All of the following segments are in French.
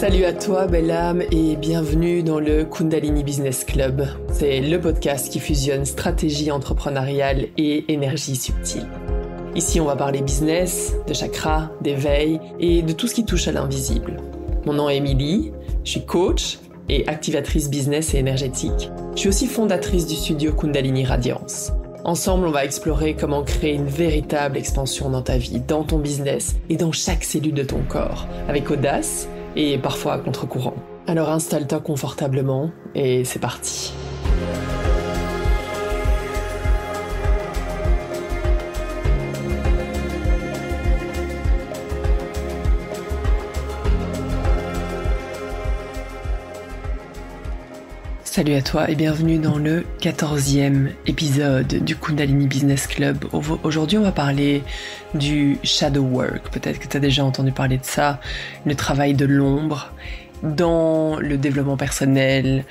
Salut à toi, belle âme, et bienvenue dans le Kundalini Business Club. C'est le podcast qui fusionne stratégie entrepreneuriale et énergie subtile. Ici, on va parler business, de chakras, d'éveil et de tout ce qui touche à l'invisible. Mon nom est Émilie, je suis coach et activatrice business et énergétique. Je suis aussi fondatrice du studio Kundalini Radiance. Ensemble, on va explorer comment créer une véritable expansion dans ta vie, dans ton business et dans chaque cellule de ton corps, avec audace et parfois à contre-courant. Alors installe-toi confortablement et c'est parti. Salut à toi et bienvenue dans le 14e épisode du Kundalini Business Club. Aujourd'hui, on va parler du shadow work. Peut-être que tu as déjà entendu parler de ça, le travail de l'ombre dans le développement personnel,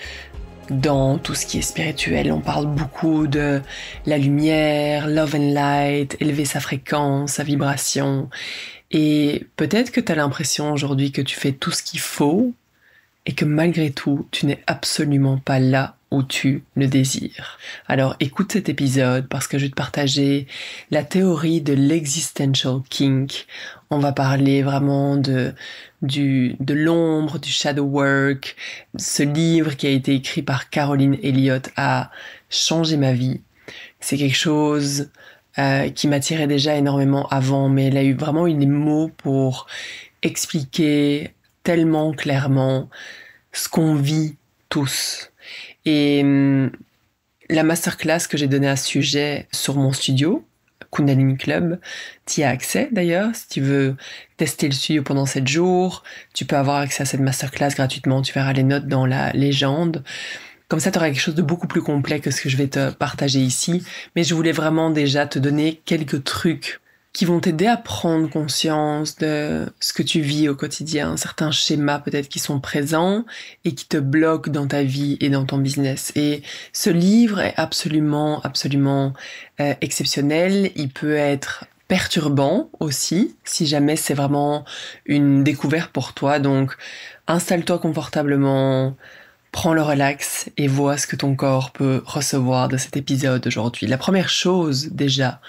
dans tout ce qui est spirituel. On parle beaucoup de la lumière, love and light, élever sa fréquence, sa vibration. Et peut-être que tu as l'impression aujourd'hui que tu fais tout ce qu'il faut, et que malgré tout, tu n'es absolument pas là où tu le désires. Alors écoute cet épisode parce que je vais te partager la théorie de l'existential kink. On va parler vraiment de l'ombre, du shadow work. Ce livre qui a été écrit par Caroline Elliott a changé ma vie. C'est quelque chose qui m'attirait déjà énormément avant, mais elle a eu vraiment les mots pour expliquer tellement clairement ce qu'on vit tous. Et la masterclass que j'ai donnée à ce sujet sur mon studio, Kundalini Club, tu y as accès d'ailleurs. Si tu veux tester le studio pendant 7 jours, tu peux avoir accès à cette masterclass gratuitement. Tu verras les notes dans la légende. Comme ça, tu auras quelque chose de beaucoup plus complet que ce que je vais te partager ici. Mais je voulais vraiment déjà te donner quelques trucs qui vont t'aider à prendre conscience de ce que tu vis au quotidien, certains schémas peut-être qui sont présents et qui te bloquent dans ta vie et dans ton business. Et ce livre est absolument exceptionnel. Il peut être perturbant aussi, si jamais c'est vraiment une découverte pour toi. Donc, installe-toi confortablement, prends le relax et vois ce que ton corps peut recevoir de cet épisode aujourd'hui. La première chose déjà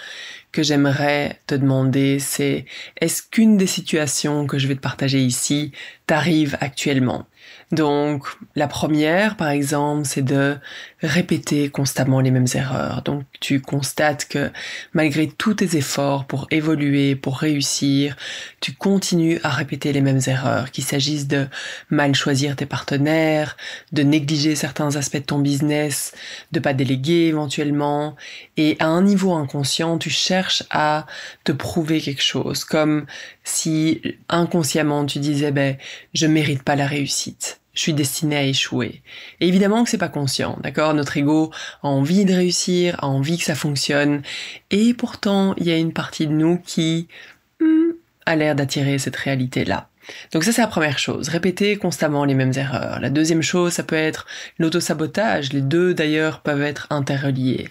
que j'aimerais te demander, c'est est-ce qu'une des situations que je vais te partager ici t'arrive actuellement? Donc, la première, par exemple, c'est de répéter constamment les mêmes erreurs. Donc, tu constates que malgré tous tes efforts pour évoluer, pour réussir, tu continues à répéter les mêmes erreurs, qu'il s'agisse de mal choisir tes partenaires, de négliger certains aspects de ton business, de pas déléguer éventuellement. Et à un niveau inconscient, tu cherches à te prouver quelque chose, comme si inconsciemment tu disais je mérite pas la réussite. Je suis destinée à échouer. Et évidemment que c'est pas conscient, d'accord? Notre ego a envie de réussir, a envie que ça fonctionne. Et pourtant, il y a une partie de nous qui a l'air d'attirer cette réalité-là. Donc ça, c'est la première chose. Répéter constamment les mêmes erreurs. La deuxième chose, ça peut être l'autosabotage. Les deux, d'ailleurs, peuvent être interreliés.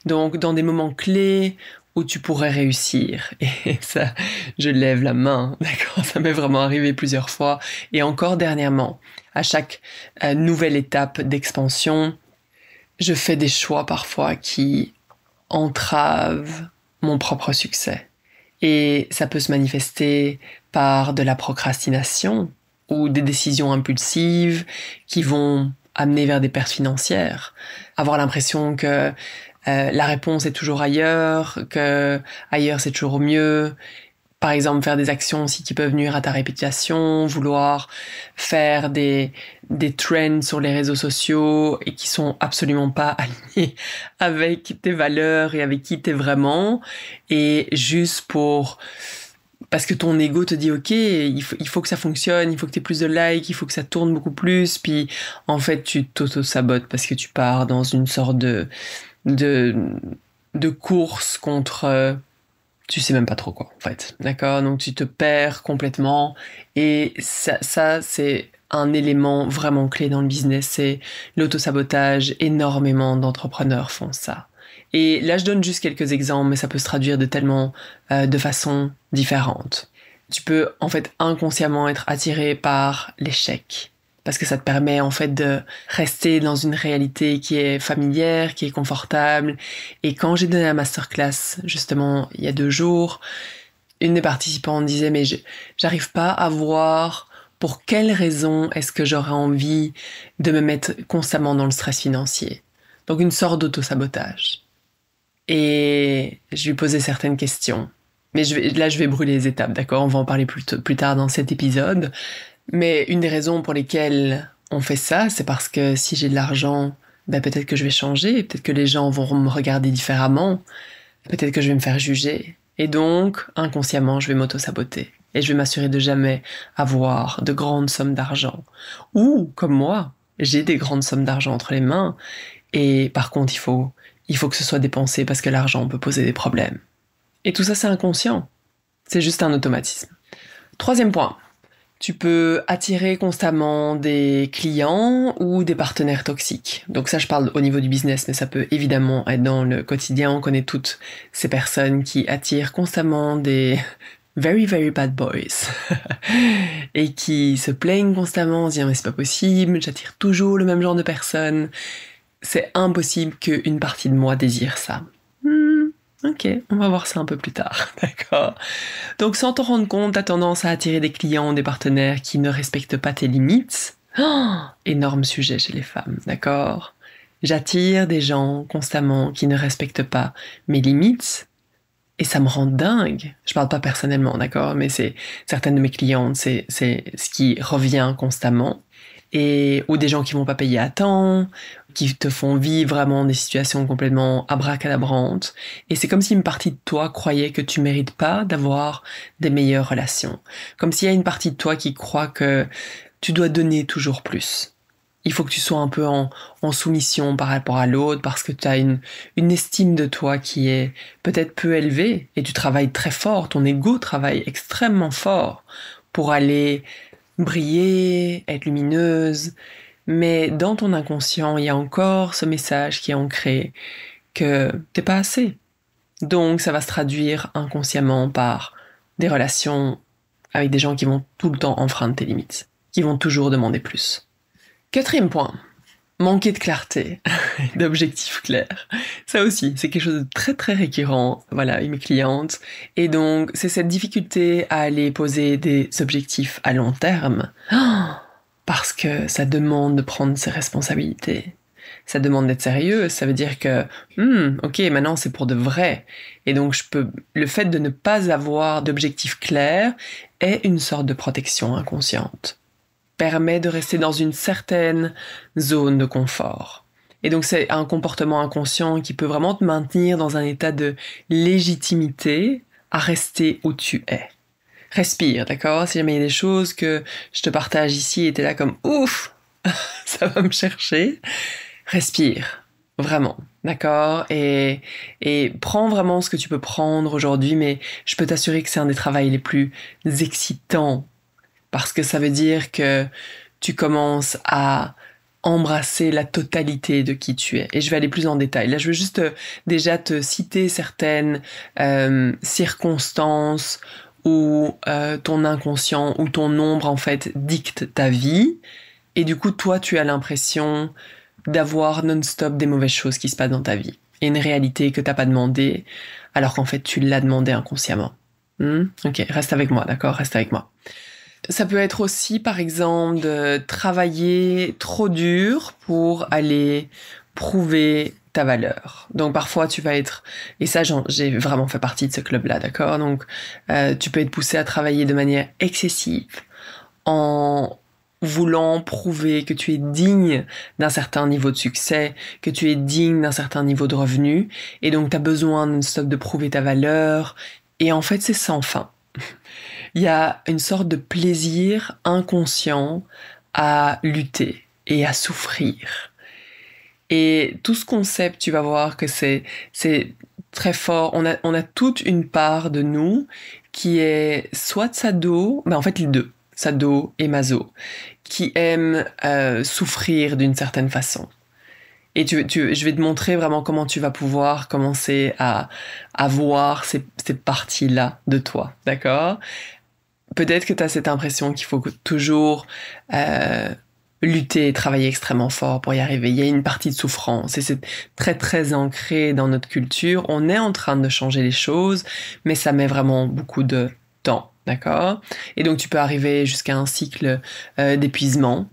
Donc, dans des moments clés où tu pourrais réussir. Et ça, je lève la main, d'accord? Ça m'est vraiment arrivé plusieurs fois. Et encore dernièrement, à chaque nouvelle étape d'expansion, je fais des choix parfois qui entravent mon propre succès. Et ça peut se manifester par de la procrastination ou des décisions impulsives qui vont amener vers des pertes financières. Avoir l'impression que la réponse est toujours ailleurs, que ailleurs c'est toujours mieux. Par exemple, faire des actions aussi qui peuvent nuire à ta réputation, vouloir faire des trends sur les réseaux sociaux et qui sont absolument pas alignés avec tes valeurs et avec qui t'es vraiment. Et juste parce que ton ego te dit ok, il faut que ça fonctionne, il faut que t'aies plus de likes, il faut que ça tourne beaucoup plus. Puis en fait, tu t'auto-sabotes parce que tu pars dans une sorte de course contre tu sais même pas trop quoi en fait, d'accord? Donc tu te perds complètement et ça c'est un élément vraiment clé dans le business, c'est l'autosabotage. Énormément d'entrepreneurs font ça. Et là je donne juste quelques exemples, mais ça peut se traduire de façons différentes. Tu peux en fait inconsciemment être attiré par l'échec. Parce que ça te permet en fait de rester dans une réalité qui est familière, qui est confortable. Et quand j'ai donné la masterclass, justement, il y a 2 jours, une des participantes disait mais j'arrive pas à voir pour quelle raison est-ce que j'aurais envie de me mettre constamment dans le stress financier. Donc une sorte d'auto-sabotage. Et je lui posais certaines questions. Mais je vais brûler les étapes, d'accord? On va en parler plus tard dans cet épisode. Mais une des raisons pour lesquelles on fait ça, c'est parce que si j'ai de l'argent, ben peut-être que je vais changer, peut-être que les gens vont me regarder différemment, peut-être que je vais me faire juger. Et donc, inconsciemment, je vais m'auto-saboter. Et je vais m'assurer de jamais avoir de grandes sommes d'argent. Ou, comme moi, j'ai des grandes sommes d'argent entre les mains. Et par contre, il faut que ce soit dépensé parce que l'argent peut poser des problèmes. Et tout ça, c'est inconscient. C'est juste un automatisme. 3e point. Tu peux attirer constamment des clients ou des partenaires toxiques. Donc ça, je parle au niveau du business, mais ça peut évidemment être dans le quotidien. On connaît toutes ces personnes qui attirent constamment des very, very bad boys et qui se plaignent constamment en disant mais c'est pas possible, j'attire toujours le même genre de personnes. C'est impossible qu'une partie de moi désire ça. Ok, on va voir ça un peu plus tard, d'accord? Donc sans t'en rendre compte, t'as tendance à attirer des clients, des partenaires qui ne respectent pas tes limites. Oh, énorme sujet chez les femmes, d'accord? J'attire des gens constamment qui ne respectent pas mes limites et ça me rend dingue. Je parle pas personnellement, d'accord? Mais c'est certaines de mes clientes, c'est ce qui revient constamment. Ou des gens qui vont pas payer à temps, qui te font vivre vraiment des situations complètement abracadabrantes. Et c'est comme si une partie de toi croyait que tu mérites pas d'avoir des meilleures relations. Comme s'il y a une partie de toi qui croit que tu dois donner toujours plus. Il faut que tu sois un peu en soumission par rapport à l'autre parce que tu as une estime de toi qui est peut-être peu élevée et tu travailles très fort, ton ego travaille extrêmement fort pour aller briller, être lumineuse, mais dans ton inconscient, il y a encore ce message qui est ancré que t'es pas assez. Donc ça va se traduire inconsciemment par des relations avec des gens qui vont tout le temps enfreindre tes limites, qui vont toujours demander plus. 4e point, manquer de clarté, d'objectifs clairs. Ça aussi, c'est quelque chose de très très récurrent, voilà, avec mes clientes. Et donc, c'est cette difficulté à aller poser des objectifs à long terme, parce que ça demande de prendre ses responsabilités. Ça demande d'être sérieux, ça veut dire que, ok, maintenant c'est pour de vrai. Et donc, le fait de ne pas avoir d'objectifs clairs est une sorte de protection inconsciente. Permet de rester dans une certaine zone de confort. Et donc c'est un comportement inconscient qui peut vraiment te maintenir dans un état de légitimité à rester où tu es. Respire, d'accord? Si jamais il y a des choses que je te partage ici et t'es là comme ouf, ça va me chercher. Respire, vraiment, d'accord? Et prends vraiment ce que tu peux prendre aujourd'hui, mais je peux t'assurer que c'est un des travails les plus excitants parce que ça veut dire que tu commences à embrasser la totalité de qui tu es. Et je vais aller plus en détail. Là, je veux juste déjà te citer certaines circonstances où ton inconscient ou ton ombre, en fait, dicte ta vie. Et du coup, toi, tu as l'impression d'avoir non-stop des mauvaises choses qui se passent dans ta vie. Et une réalité que t'as pas demandé, alors qu'en fait, tu l'as demandé inconsciemment. Ok, reste avec moi, d'accord? Reste avec moi. Ça peut être aussi, par exemple, de travailler trop dur pour aller prouver ta valeur. Donc parfois tu vas être, et ça j'ai vraiment fait partie de ce club-là, d'accord? Donc tu peux être poussé à travailler de manière excessive en voulant prouver que tu es digne d'un certain niveau de succès, que tu es digne d'un certain niveau de revenu, et donc tu as besoin non-stop de prouver ta valeur, et en fait c'est sans fin. Il y a une sorte de plaisir inconscient à lutter et à souffrir. Et tout ce concept, tu vas voir que c'est très fort. On a toute une part de nous qui est soit sado, en fait les deux, sado et maso, qui aime souffrir d'une certaine façon. Et je vais te montrer vraiment comment tu vas pouvoir commencer à voir ces parties-là de toi, d'accord? peut-être que tu as cette impression qu'il faut toujours euh, lutter et travailler extrêmement fort pour y arriver. Il y a une partie de souffrance et c'est très très ancré dans notre culture. On est en train de changer les choses, mais ça met vraiment beaucoup de temps, d'accord? Et donc tu peux arriver jusqu'à un cycle d'épuisement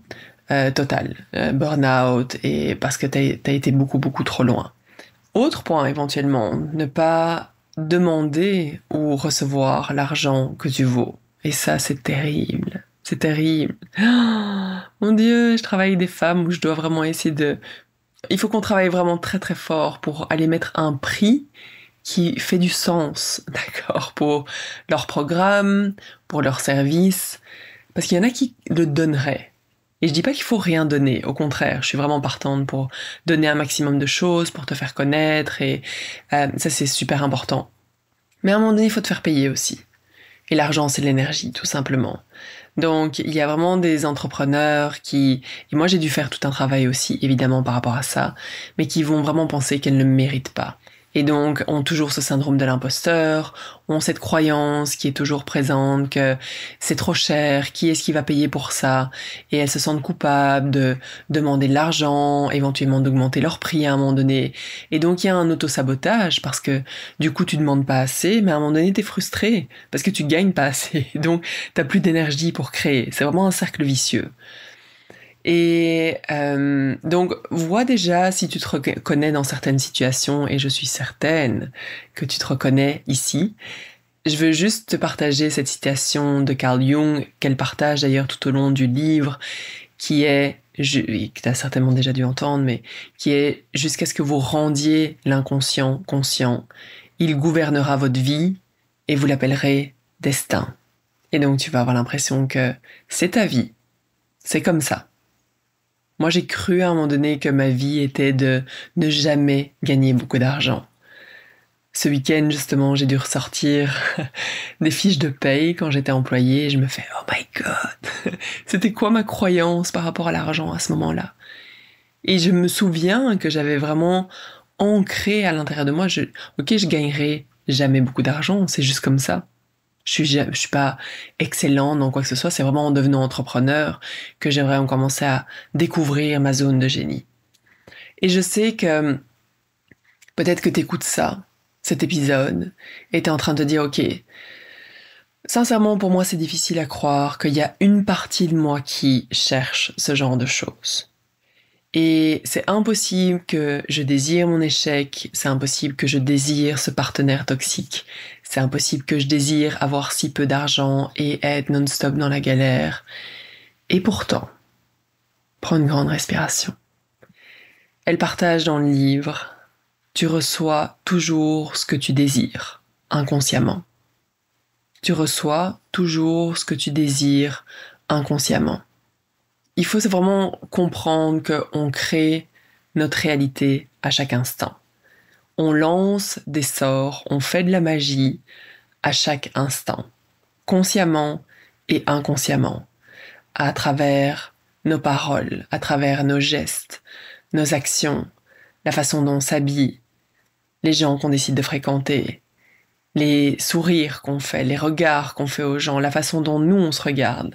total, burn-out, et parce que t'as été beaucoup beaucoup trop loin. Autre point éventuellement, ne pas demander ou recevoir l'argent que tu vaux. Et ça, c'est terrible. C'est terrible. Oh, mon Dieu, je travaille avec des femmes où je dois vraiment essayer de... Il faut qu'on travaille vraiment très très fort pour aller mettre un prix qui fait du sens, d'accord, pour leur programme, pour leur service. Parce qu'il y en a qui le donneraient. Et je dis pas qu'il faut rien donner, au contraire, je suis vraiment partante pour donner un maximum de choses, pour te faire connaître, et ça c'est super important. Mais à un moment donné, il faut te faire payer aussi. Et l'argent, c'est de l'énergie, tout simplement. Donc, il y a vraiment des entrepreneurs qui, et moi j'ai dû faire tout un travail aussi, évidemment, par rapport à ça, mais qui vont vraiment penser qu'elles ne le méritent pas. Et donc, ont toujours ce syndrome de l'imposteur, ont cette croyance qui est toujours présente que c'est trop cher, qui est-ce qui va payer pour ça? Et elles se sentent coupables de demander de l'argent, éventuellement d'augmenter leur prix à un moment donné. Et donc, il y a un auto-sabotage parce que du coup, tu demandes pas assez, mais à un moment donné, t'es frustré parce que tu gagnes pas assez. Donc, t'as plus d'énergie pour créer. C'est vraiment un cercle vicieux. Et donc, vois déjà si tu te reconnais dans certaines situations, et je suis certaine que tu te reconnais ici. Je veux juste te partager cette citation de Carl Jung, qu'elle partage d'ailleurs tout au long du livre, qui est, que tu as certainement déjà dû entendre, mais qui est jusqu'à ce que vous rendiez l'inconscient conscient, il gouvernera votre vie et vous l'appellerez destin. Et donc, tu vas avoir l'impression que c'est ta vie, c'est comme ça. Moi, j'ai cru à un moment donné que ma vie était de ne jamais gagner beaucoup d'argent. Ce week-end, justement, j'ai dû ressortir des fiches de paye quand j'étais employée et je me fais « Oh my God !» C'était quoi ma croyance par rapport à l'argent à ce moment-là? Et je me souviens que j'avais vraiment ancré à l'intérieur de moi, ok, je gagnerai jamais beaucoup d'argent, c'est juste comme ça. Je suis pas excellent dans quoi que ce soit, c'est vraiment en devenant entrepreneur que j'ai vraiment commencé à découvrir ma zone de génie. Et je sais que peut-être que t'écoutes ça, cet épisode, et t'es en train de te dire, ok, sincèrement pour moi c'est difficile à croire qu'il y a une partie de moi qui cherche ce genre de choses. Et c'est impossible que je désire mon échec, c'est impossible que je désire ce partenaire toxique, c'est impossible que je désire avoir si peu d'argent et être non-stop dans la galère. Et pourtant, prends une grande respiration. Elle partage dans le livre, tu reçois toujours ce que tu désires, inconsciemment. Tu reçois toujours ce que tu désires, inconsciemment. Il faut vraiment comprendre qu'on crée notre réalité à chaque instant. On lance des sorts, on fait de la magie à chaque instant, consciemment et inconsciemment, à travers nos paroles, à travers nos gestes, nos actions, la façon dont on s'habille, les gens qu'on décide de fréquenter, les sourires qu'on fait, les regards qu'on fait aux gens, la façon dont nous on se regarde,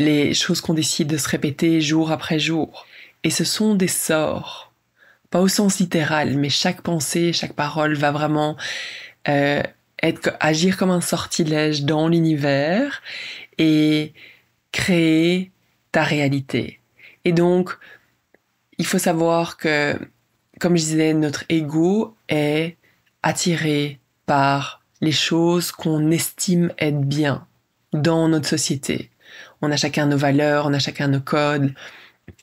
les choses qu'on décide de se répéter jour après jour. Et ce sont des sorts, pas au sens littéral, mais chaque pensée, chaque parole va vraiment agir comme un sortilège dans l'univers et créer ta réalité. Et donc, il faut savoir que, comme je disais, notre ego est attiré par les choses qu'on estime être bien dans notre société. On a chacun nos valeurs, on a chacun nos codes.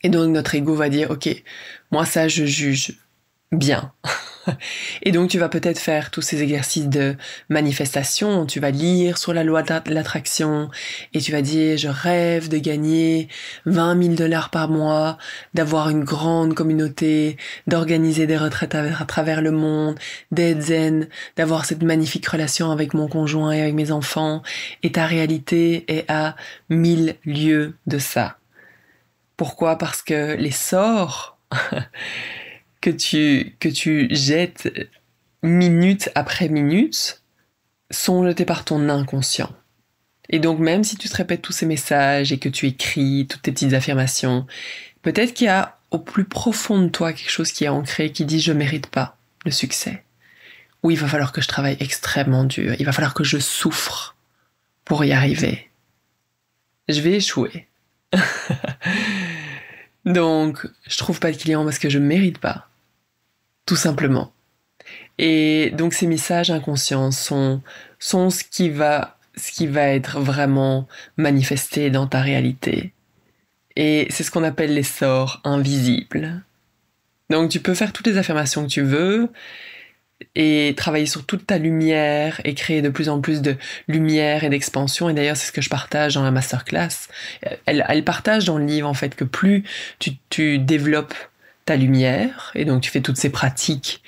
Et donc notre ego va dire, ok, moi ça je juge bien. Et donc tu vas peut-être faire tous ces exercices de manifestation, tu vas lire sur la loi de l'attraction et tu vas dire je rêve de gagner 20 000 dollars par mois, d'avoir une grande communauté, d'organiser des retraites à travers le monde, d'être zen, d'avoir cette magnifique relation avec mon conjoint et avec mes enfants, et ta réalité est à 1000 lieues de ça. Pourquoi? Parce que les sorts que tu jettes minute après minute sont jetés par ton inconscient. Et donc même si tu te répètes tous ces messages et que tu écris toutes tes petites affirmations, peut-être qu'il y a au plus profond de toi quelque chose qui est ancré, qui dit je mérite pas le succès. Ou il va falloir que je travaille extrêmement dur, il va falloir que je souffre pour y arriver. Je vais échouer. Donc, je trouve pas de clients parce que je mérite pas. Tout simplement. Et donc, ces messages inconscients sont ce qui va être vraiment manifesté dans ta réalité. Et c'est ce qu'on appelle les sorts invisibles. Donc, tu peux faire toutes les affirmations que tu veux, et travailler sur toute ta lumière et créer de plus en plus de lumière et d'expansion. Et d'ailleurs, c'est ce que je partage dans la masterclass. Elle partage dans le livre, en fait, que plus tu développes ta lumière, et donc tu fais toutes ces pratiques,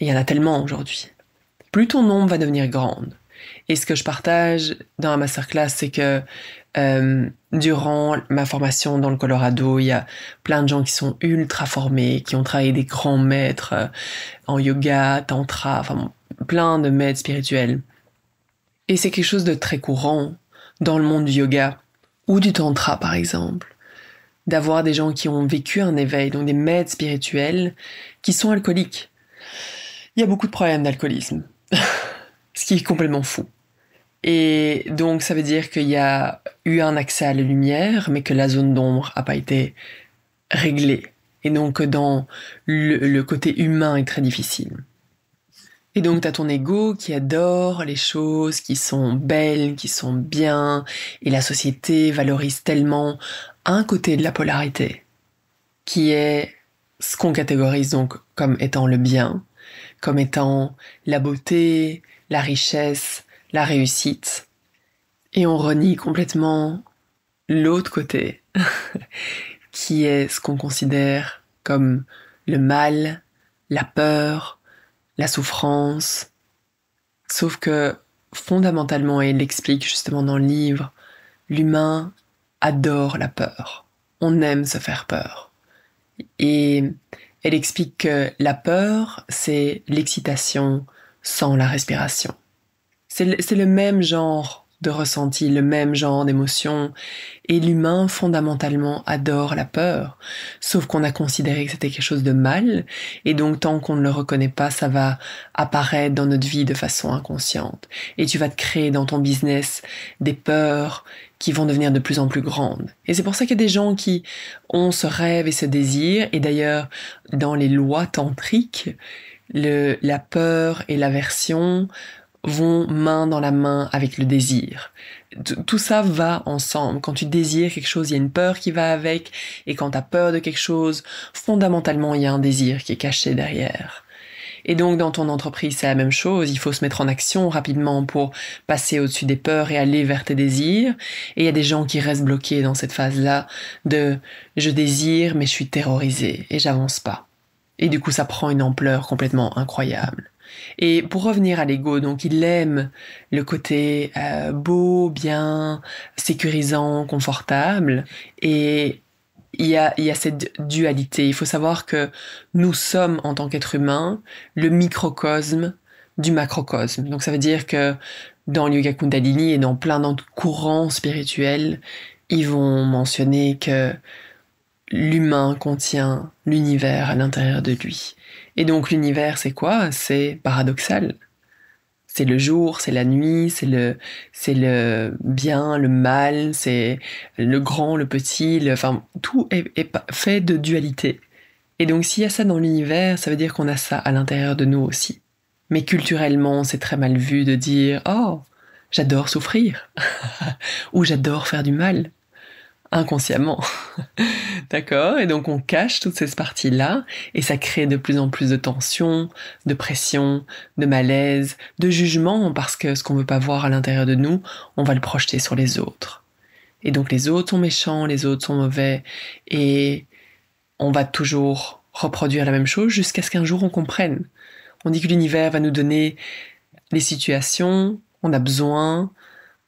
et il y en a tellement aujourd'hui, plus ton ombre va devenir grande. Et ce que je partage dans la masterclass, c'est que durant ma formation dans le Colorado, il y a plein de gens qui sont ultra formés, qui ont travaillé des grands maîtres en yoga, tantra, enfin plein de maîtres spirituels. Et c'est quelque chose de très courant dans le monde du yoga ou du tantra par exemple, d'avoir des gens qui ont vécu un éveil, donc des maîtres spirituels qui sont alcooliques. Il y a beaucoup de problèmes d'alcoolisme, ce qui est complètement fou. Et donc ça veut dire qu'il y a eu un accès à la lumière, mais que la zone d'ombre n'a pas été réglée. Et donc dans le côté humain est très difficile. Et donc t'as ton ego qui adore les choses qui sont belles, qui sont bien, et la société valorise tellement un côté de la polarité, qui est ce qu'on catégorise donc comme étant le bien, comme étant la beauté, la richesse, la réussite. Et on renie complètement l'autre côté, qui est ce qu'on considère comme le mal, la peur, la souffrance. Sauf que, fondamentalement, et il l'explique justement dans le livre, l'humain adore la peur. On aime se faire peur. Et elle explique que la peur, c'est l'excitation sans la respiration. C'est le même genre de ressenti, le même genre d'émotion. Et l'humain, fondamentalement, adore la peur. Sauf qu'on a considéré que c'était quelque chose de mal. Et donc, tant qu'on ne le reconnaît pas, ça va apparaître dans notre vie de façon inconsciente. Et tu vas te créer dans ton business des peurs qui vont devenir de plus en plus grandes. Et c'est pour ça qu'il y a des gens qui ont ce rêve et ce désir. Et d'ailleurs, dans les lois tantriques, la peur et l'aversion vont main dans la main avec le désir. Tout ça va ensemble. Quand tu désires quelque chose, il y a une peur qui va avec, et quand tu as peur de quelque chose, fondamentalement, il y a un désir qui est caché derrière. Et donc, dans ton entreprise, c'est la même chose. Il faut se mettre en action rapidement pour passer au-dessus des peurs et aller vers tes désirs. Et il y a des gens qui restent bloqués dans cette phase-là de « je désire, mais je suis terrorisé et j'avance pas ». Et du coup, ça prend une ampleur complètement incroyable. Et pour revenir à l'ego, donc il aime le côté beau, bien, sécurisant, confortable, et il y a cette dualité. Il faut savoir que nous sommes, en tant qu'être humain, le microcosme du macrocosme. Donc ça veut dire que dans le Yoga Kundalini et dans plein d'autres courants spirituels, ils vont mentionner que l'humain contient l'univers à l'intérieur de lui. Et donc l'univers, c'est quoi? C'est paradoxal. C'est le jour, c'est la nuit, c'est le bien, le mal, c'est le grand, le petit, enfin, tout est fait de dualité. Et donc s'il y a ça dans l'univers, ça veut dire qu'on a ça à l'intérieur de nous aussi. Mais culturellement, c'est très mal vu de dire « Oh, j'adore souffrir » ou « J'adore faire du mal » inconsciemment. D'accord? Et donc on cache toutes ces parties-là et ça crée de plus en plus de tension, de pression, de malaise, de jugement parce que ce qu'on veut pas voir à l'intérieur de nous, on va le projeter sur les autres. Et donc les autres sont méchants, les autres sont mauvais et on va toujours reproduire la même chose jusqu'à ce qu'un jour on comprenne. On dit que l'univers va nous donner les situations, on a besoin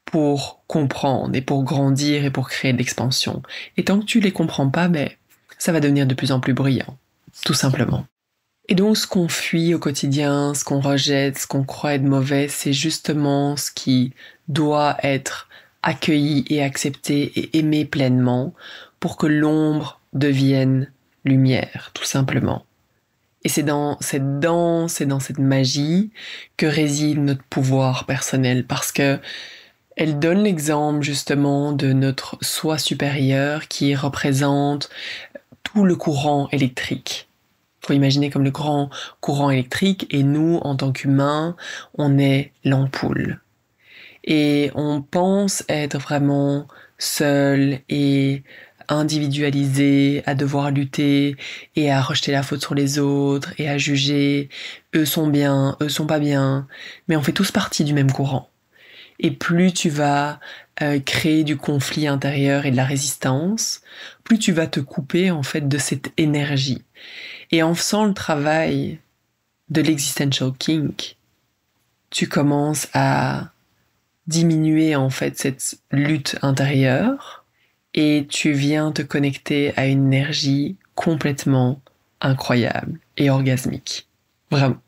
pour comprendre et pour grandir et pour créer de l'expansion. Et tant que tu les comprends pas, ça va devenir de plus en plus brillant, tout simplement. Et donc ce qu'on fuit au quotidien, ce qu'on rejette, ce qu'on croit être mauvais, c'est justement ce qui doit être accueilli et accepté et aimé pleinement pour que l'ombre devienne lumière, tout simplement. Et c'est dans cette danse et dans cette magie que réside notre pouvoir personnel, parce que elle donne l'exemple justement de notre soi supérieur qui représente tout le courant électrique. Il faut imaginer comme le grand courant électrique, et nous, en tant qu'humains, on est l'ampoule. Et on pense être vraiment seul et individualisé, à devoir lutter et à rejeter la faute sur les autres et à juger eux sont bien, eux sont pas bien, mais on fait tous partie du même courant. Et plus tu vas créer du conflit intérieur et de la résistance, plus tu vas te couper en fait de cette énergie. Et en faisant le travail de l'existential kink, tu commences à diminuer en fait cette lutte intérieure et tu viens te connecter à une énergie complètement incroyable et orgasmique. Vraiment.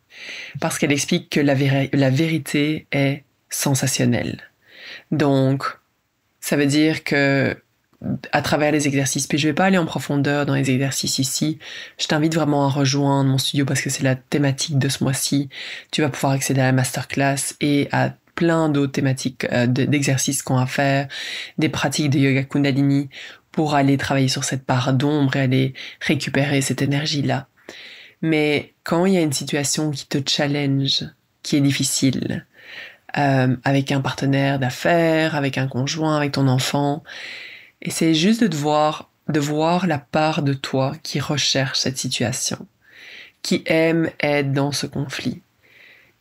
Parce qu'elle explique que la vérité est sensationnelle. Donc, ça veut dire que à travers les exercices, puis je vais pas aller en profondeur dans les exercices ici, je t'invite vraiment à rejoindre mon studio parce que c'est la thématique de ce mois-ci. Tu vas pouvoir accéder à la masterclass et à plein d'autres thématiques d'exercices qu'on va faire, des pratiques de yoga kundalini pour aller travailler sur cette part d'ombre et aller récupérer cette énergie-là. Mais quand il y a une situation qui te challenge, qui est difficile, avec un partenaire d'affaires, avec un conjoint, avec ton enfant, essaie juste de voir la part de toi qui recherche cette situation, qui aime être dans ce conflit.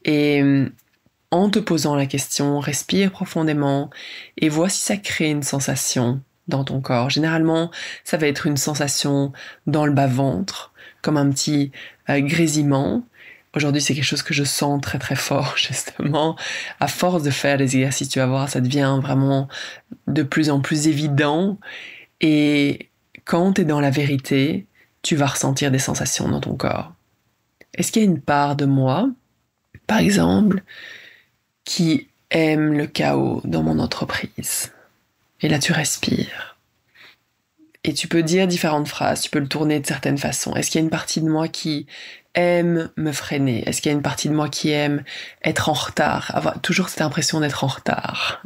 Et en te posant la question, respire profondément et vois si ça crée une sensation dans ton corps. Généralement, ça va être une sensation dans le bas-ventre, comme un petit grésillement. Aujourd'hui, c'est quelque chose que je sens très très fort, justement. À force de faire les exercices, tu vas voir, ça devient vraiment de plus en plus évident. Et quand tu es dans la vérité, tu vas ressentir des sensations dans ton corps. Est-ce qu'il y a une part de moi, par exemple, qui aime le chaos dans mon entreprise? Et là, tu respires. Et tu peux dire différentes phrases, tu peux le tourner de certaines façons. Est-ce qu'il y a une partie de moi qui aime me freiner? Est-ce qu'il y a une partie de moi qui aime être en retard, avoir toujours cette impression d'être en retard?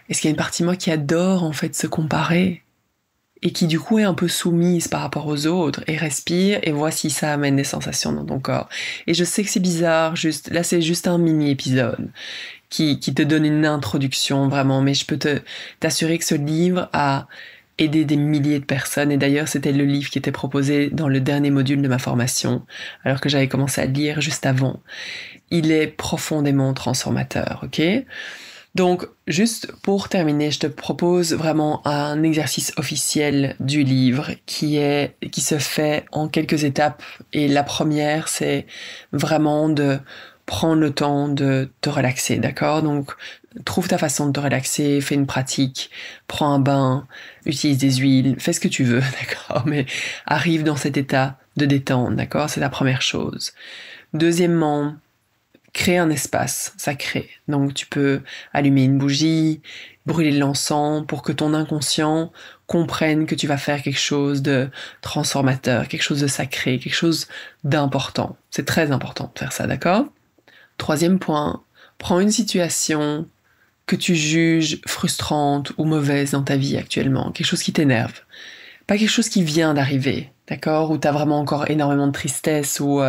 Est-ce qu'il y a une partie de moi qui adore en fait se comparer et qui du coup est un peu soumise par rapport aux autres, et respire et vois si ça amène des sensations dans ton corps? Et je sais que c'est bizarre, là c'est juste un mini épisode qui te donne une introduction vraiment, mais je peux t'assurer que ce livre a aidé des milliers de personnes, et d'ailleurs c'était le livre qui était proposé dans le dernier module de ma formation, alors que j'avais commencé à le lire juste avant. Il est profondément transformateur, ok? Donc, juste pour terminer, je te propose vraiment un exercice officiel du livre qui se fait en quelques étapes. Et la première, c'est vraiment de prendre le temps de te relaxer, d'accord? Donc, trouve ta façon de te relaxer, fais une pratique, prends un bain, utilise des huiles, fais ce que tu veux, d'accord? Mais arrive dans cet état de détente, d'accord? C'est la première chose. Deuxièmement, crée un espace sacré. Donc tu peux allumer une bougie, brûler de l'encens pour que ton inconscient comprenne que tu vas faire quelque chose de transformateur, quelque chose de sacré, quelque chose d'important. C'est très important de faire ça, d'accord? Troisième point, prends une situation que tu juges frustrante ou mauvaise dans ta vie actuellement, quelque chose qui t'énerve. Pas quelque chose qui vient d'arriver, d'accord? Où t'as vraiment encore énormément de tristesse, ou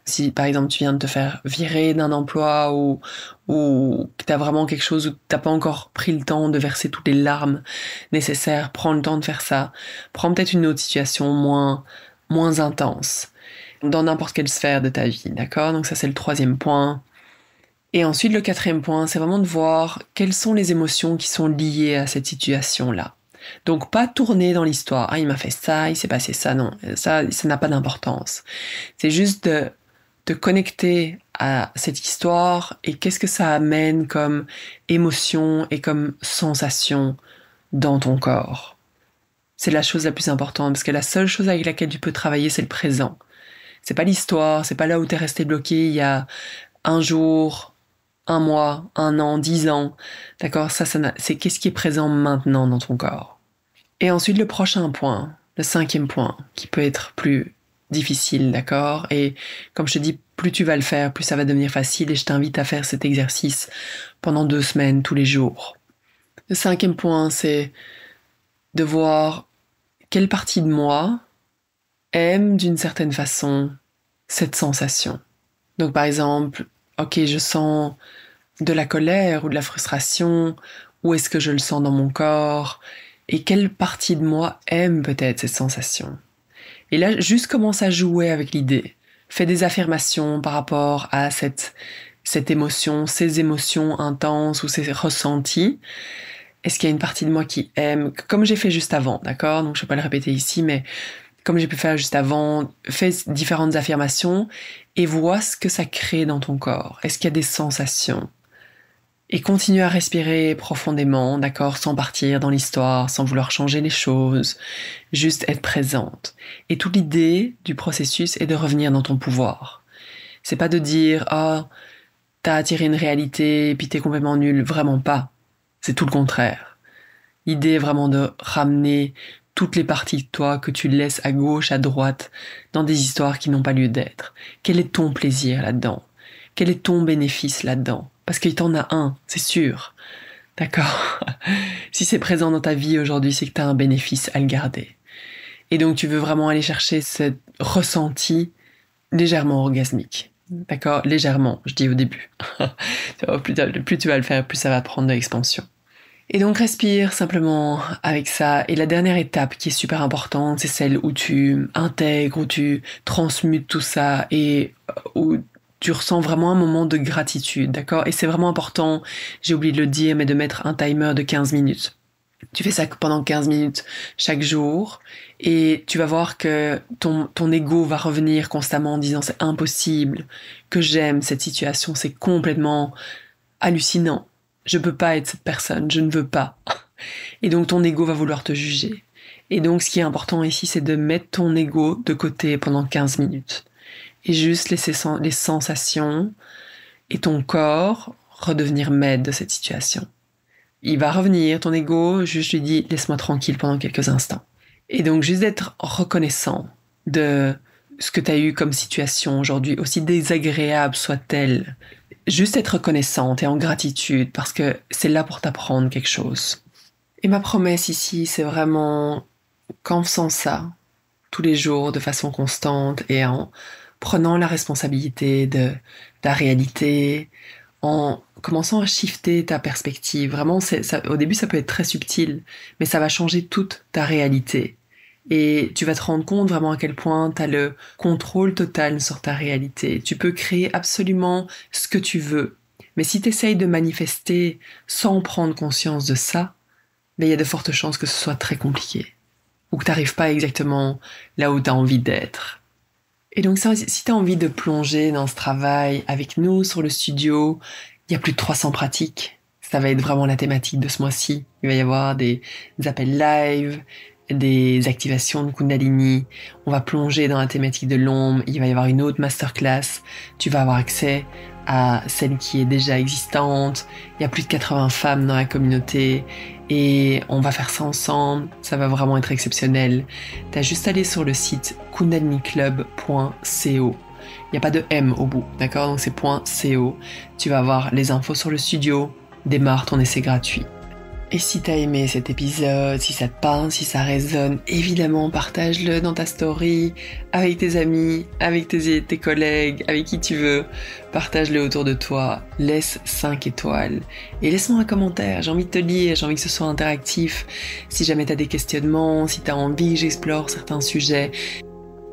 si par exemple tu viens de te faire virer d'un emploi, ou que t'as vraiment quelque chose où t'as pas encore pris le temps de verser toutes les larmes nécessaires, prends le temps de faire ça. Prends peut-être une autre situation moins intense, dans n'importe quelle sphère de ta vie, d'accord? Donc ça c'est le troisième point. Et ensuite le quatrième point, c'est vraiment de voir quelles sont les émotions qui sont liées à cette situation-là. Donc pas tourner dans l'histoire, ah il m'a fait ça, il s'est passé ça, non, ça n'a pas d'importance. C'est juste de te connecter à cette histoire et qu'est-ce que ça amène comme émotion et comme sensation dans ton corps. C'est la chose la plus importante, parce que la seule chose avec laquelle tu peux travailler, c'est le présent. C'est pas l'histoire, c'est pas là où t'es resté bloqué il y a un jour, 1 mois, 1 an, 10 ans. D'accord? C'est qu'est-ce qui est présent maintenant dans ton corps. Et ensuite, le prochain point, le 5e point, qui peut être plus difficile, d'accord? Et comme je te dis, plus tu vas le faire, plus ça va devenir facile et je t'invite à faire cet exercice pendant 2 semaines, tous les jours. Le 5e point, c'est de voir quelle partie de moi aime d'une certaine façon cette sensation. Donc par exemple, ok, je sens de la colère ou de la frustration, où est-ce que je le sens dans mon corps, et quelle partie de moi aime peut-être cette sensation. Et là, juste commence à jouer avec l'idée. Fais des affirmations par rapport à cette émotion, ces émotions intenses ou ces ressentis. Est-ce qu'il y a une partie de moi qui aime, comme j'ai fait juste avant, d'accord? Donc je ne vais pas le répéter ici, mais comme j'ai pu faire juste avant, fais différentes affirmations et vois ce que ça crée dans ton corps. Est-ce qu'il y a des sensations? Et continue à respirer profondément, d'accord, sans partir dans l'histoire, sans vouloir changer les choses, juste être présente. Et toute l'idée du processus est de revenir dans ton pouvoir. C'est pas de dire, t'as attiré une réalité et puis t'es complètement nul, vraiment pas. C'est tout le contraire. L'idée est vraiment de ramener toutes les parties de toi que tu laisses à gauche, à droite, dans des histoires qui n'ont pas lieu d'être. Quel est ton plaisir là-dedans? Quel est ton bénéfice là-dedans? Parce qu'il t'en a un, c'est sûr. D'accord? Si c'est présent dans ta vie aujourd'hui, c'est que tu as un bénéfice à le garder. Et donc tu veux vraiment aller chercher ce ressenti légèrement orgasmique. D'accord? Légèrement, je dis au début. Plus tu vas le faire, plus ça va prendre de l'expansion. Et donc respire simplement avec ça. Et la dernière étape qui est super importante, c'est celle où tu intègres, où tu transmutes tout ça et où tu ressens vraiment un moment de gratitude, d'accord? Et c'est vraiment important, j'ai oublié de le dire, mais de mettre un timer de 15 minutes. Tu fais ça pendant 15 minutes chaque jour et tu vas voir que ton ego va revenir constamment en disant c'est impossible, que j'aime cette situation, c'est complètement hallucinant. Je peux pas être cette personne, je ne veux pas. Et donc ton ego va vouloir te juger. Et donc ce qui est important ici, c'est de mettre ton ego de côté pendant 15 minutes. Et juste laisser les sensations et ton corps redevenir maître de cette situation. Il va revenir, ton ego, juste lui dit laisse-moi tranquille pendant quelques instants. Et donc juste d'être reconnaissant de ce que tu as eu comme situation aujourd'hui, aussi désagréable soit-elle. Juste être reconnaissante et en gratitude parce que c'est là pour t'apprendre quelque chose. Et ma promesse ici, c'est vraiment qu'en faisant ça, tous les jours, de façon constante et en prenant la responsabilité de ta réalité, en commençant à shifter ta perspective. Vraiment, au début, ça peut être très subtil, mais ça va changer toute ta réalité. Et tu vas te rendre compte vraiment à quel point tu as le contrôle total sur ta réalité. Tu peux créer absolument ce que tu veux. Mais si tu essayes de manifester sans prendre conscience de ça, il y a de fortes chances que ce soit très compliqué. Ou que tu n'arrives pas exactement là où tu as envie d'être. Et donc si tu as envie de plonger dans ce travail avec nous sur le studio, il y a plus de 300 pratiques. Ça va être vraiment la thématique de ce mois-ci. Il va y avoir des appels live, des activations de Kundalini. On va plonger dans la thématique de l'ombre. Il va y avoir une autre masterclass. Tu vas avoir accès à celle qui est déjà existante. Il y a plus de 80 femmes dans la communauté et on va faire ça ensemble. Ça va vraiment être exceptionnel. T'as juste à aller sur le site kundaliniclub.co. Il n'y a pas de M au bout, d'accord? Donc c'est .co. Tu vas avoir les infos sur le studio. Démarre ton essai gratuit. Et si t'as aimé cet épisode, si ça te parle, si ça résonne, évidemment partage-le dans ta story, avec tes amis, avec tes collègues, avec qui tu veux. Partage-le autour de toi, laisse 5 étoiles et laisse-moi un commentaire, j'ai envie de te lire, j'ai envie que ce soit interactif. Si jamais t'as des questionnements, si t'as envie que j'explore certains sujets,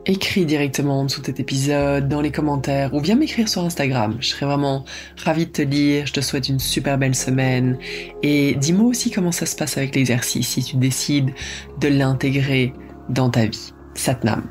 écris directement sous cet épisode, dans les commentaires, ou viens m'écrire sur Instagram. Je serais vraiment ravie de te lire, je te souhaite une super belle semaine. Et dis-moi aussi comment ça se passe avec l'exercice, si tu décides de l'intégrer dans ta vie. Satnam.